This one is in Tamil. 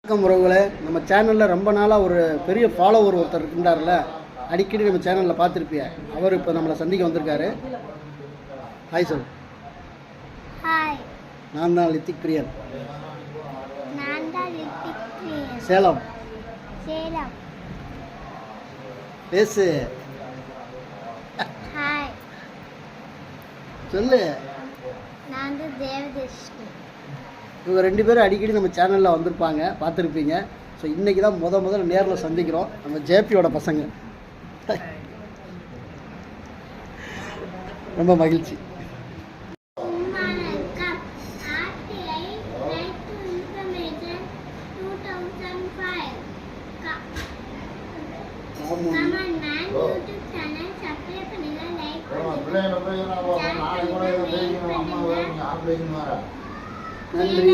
வணக்கம் உறவுகளே, நம்ம சேனலில் ரொம்ப நாளாக ஒரு பெரிய ஃபாலோவர் ஒருத்தர் இருக்கின்றார்ல, அடிக்கடி நம்ம சேனலில் பார்த்துருப்பிய. அவர் இப்போ நம்மளை சந்திக்க வந்திருக்காரு. ஹாய் சொல். ஹாய், நான் தான் லித்திக் பிரியன். சேலம். பேசு. ஹாய் சொல்லு. நான் தான் தேவதர்ஷினி. இவங்க ரெண்டு பேரும் அடிக்கடி நம்ம சேனலில் வந்திருப்பாங்க, பார்த்துருப்பீங்க. ஸோ இன்றைக்கி தான் முதல்ல நேரில் சந்திக்கிறோம். நம்ம ஜேபியோட பசங்க. ரொம்ப மகிழ்ச்சி. நன்றி.